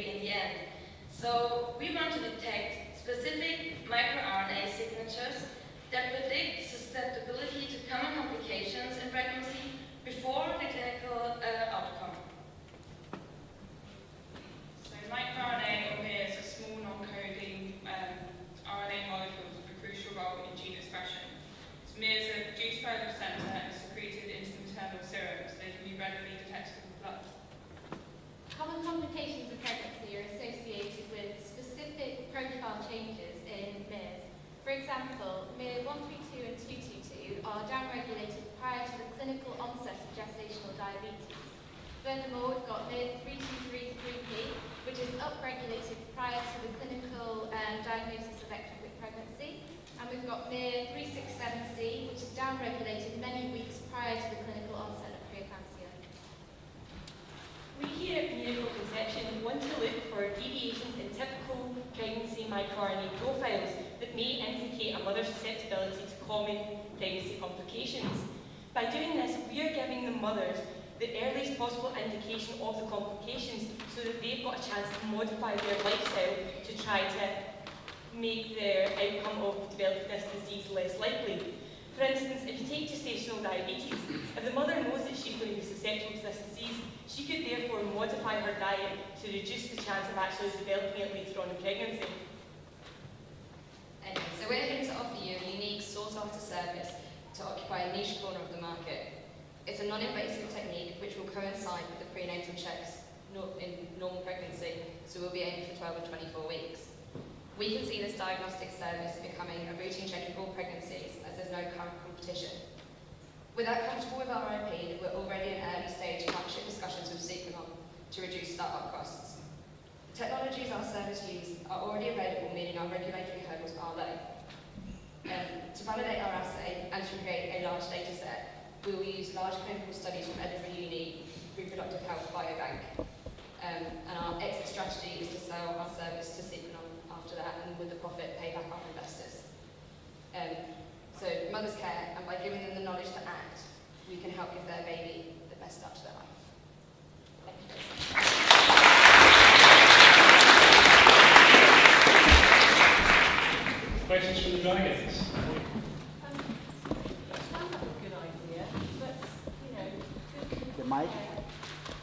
baby in the end. So we want to detect specific microRNA signatures that predict susceptibility to common complications in pregnancy before the clinical outcome. So microRNA, or MERS, are small non-coding RNA molecules with a crucial role in gene expression. So MERS are produced by the placenta and secreted into the maternal serum, so they can be readily detected in blood. Common complications of pregnancy are associated with specific profile changes in MERS. For example, MER132 and 222 are downregulated prior to the clinical onset of gestational diabetes. Furthermore, we've got MER3233P, which is upregulated prior to the clinical diagnosis of ectopic pregnancy. And we've got MER367C, which is downregulated many weeks prior to the clinical onset of preeclampsia. We here at Miracle Conception want to look for deviations in typical pregnancy microRNA profiles that may indicate a mother's susceptibility to common pregnancy complications. By doing this, we are giving the mothers the earliest possible indication of the complications so that they've got a chance to modify their lifestyle to try to make their outcome of developing this disease less likely. For instance, if you take gestational diabetes, if the mother knows that she's going to be susceptible to this disease, she could therefore modify her diet to reduce the chance of actually developing it later on in pregnancy. Anyway, so we're here to offer you a unique sought-after service to occupy a niche corner of the market. It's a non-invasive technique which will coincide with the prenatal checks in normal pregnancy, so we'll be aiming for 12 and 24 weeks. We can see this diagnostic service becoming a routine check in all pregnancies as there's no current competition. We're that comfortable with our IP that we're already in early stage partnership discussions with Sequenom to reduce startup costs. The technologies our service use are already available, meaning our regulatory hurdles are low. To validate our assay and to create a large data set, we will use large clinical studies from Edinburgh Uni Reproductive Health Biobank. And our exit strategy is to sell our service to Sequenom after that, and with the profit, pay back our investors. So mothers care, and by giving them the knowledge to act, we can help give their baby the best start to their life. Thank you. Questions from the delegates? Sounds like a good idea, but The mic.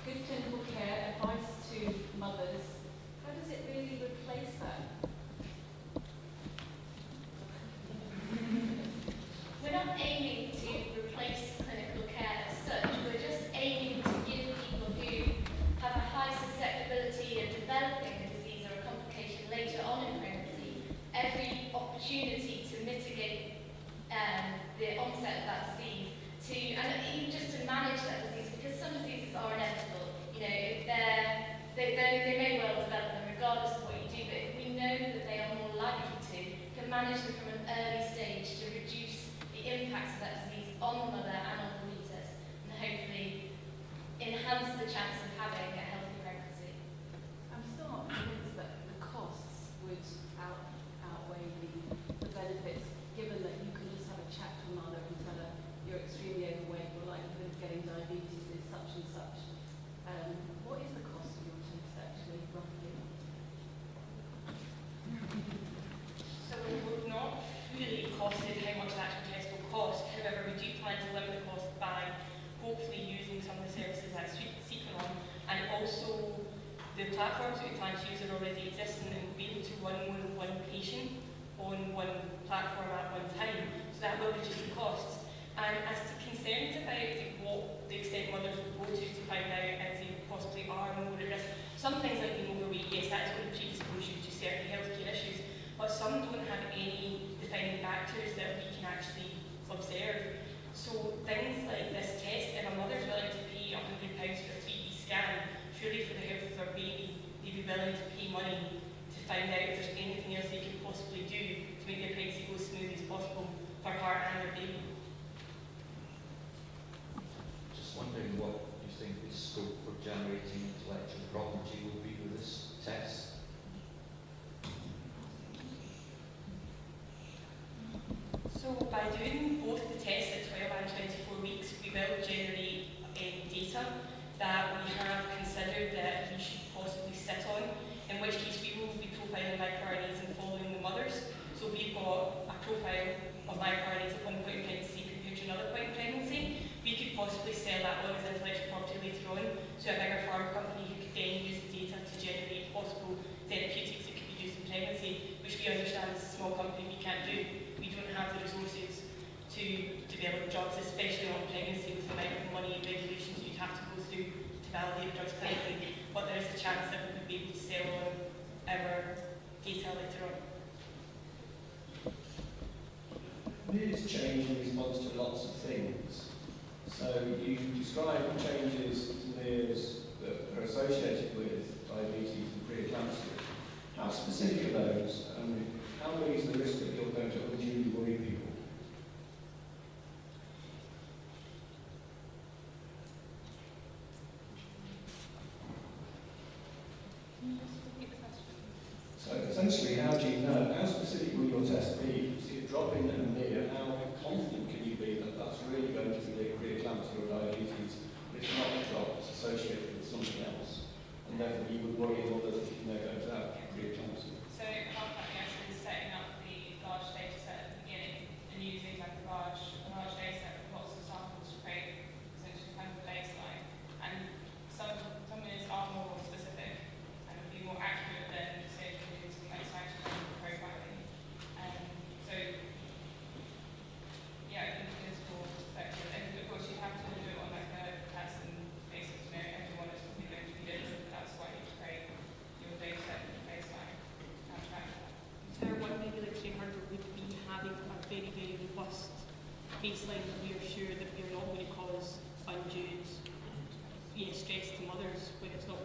good clinical care, advice to mothers. How does it really replace that? We're not aiming to replace clinical care as such, we're just aiming to give people who have a high susceptibility of developing a disease or a complication later on in pregnancy every opportunity to mitigate the onset of that disease, and even just to manage that disease, because some diseases are inevitable. If they may well develop them regardless of what you do, but if we know that they are more likely to, can manage them from an early stage to reduce the impacts of that disease on the mother and on the fetus, and hopefully enhance the chance of having a healthy pregnancy. I'm still not convinced that the costs would outweigh the benefits, given that you can just have a chat to a mother and tell her you're extremely overweight, your likelihood of getting diabetes is such and such. What is the cost of your test actually, roughly? So we've not really costed how much the actual test will cost. However, we do plan to limit the cost by hopefully using some of the services like Sequenom, and also the platforms that we plan to use are already existing, and we'll be able to run more than one patient on one platform at one time. So that will reduce the costs. And as to concerns about what the extent mothers will go to find out if they possibly are more at risk, some things like being overweight, yes, that's going to predispose you to certain healthcare issues, but some don't have any defining factors that we can actually observe. So things like this test, if a mother's willing to pay £100 for a 3D scan, surely for the health of their baby, they'd be willing to pay money to find out if there's anything else they could possibly do to make their pregnancy go as smooth as possible for her and their baby. Just wondering what you think the scope for generating intellectual property will be with this test? So by doing both the tests at 12 and 24 weeks, we will generate data that we have considered that you should possibly sit on which case we will be profiling microRNAs and following the mothers. So we've got a profile of microRNAs at one point in pregnancy compared to another point in pregnancy. We could possibly sell that on as intellectual property later on to a bigger pharma company who could then use the data to generate possible therapeutics that could be used in pregnancy, which we understand as a small company we can't do. We don't have the resources to develop drugs, especially on pregnancy, with the amount of money and regulations you'd have to go through to validate drugs clinically. But there is a chance that we would be able to sell on our data later on. News change in response to lots of things. So you describe changes to MERS that are associated with diabetes and preeclampsia. How specific are those, and how big is the risk that you're going to unduly worry people? So essentially, how do you know, how specific will your test be? See it drop in a mere, how confident can you be that that's really going to be preeclampsia or diabetes, but it's not a drop, it's associated with something else, and therefore you would worry more that they're going to have preeclampsia? So part of that, yes, is setting up the large data set at the beginning and using like a large data set with lots of samples to create essentially kind of a baseline. And some is are more specific and would be more accurate than say doing some like cytokine profiling. So yeah, I think it is more effective. And of course you have to do it on like a person basis. You know, everyone is probably going to be different, but that's why you create your data set and baseline and track that. So one regulatory hurdle would be having a very, very robust baseline that we are sure that we are not going to cause undue stress to mothers when it's not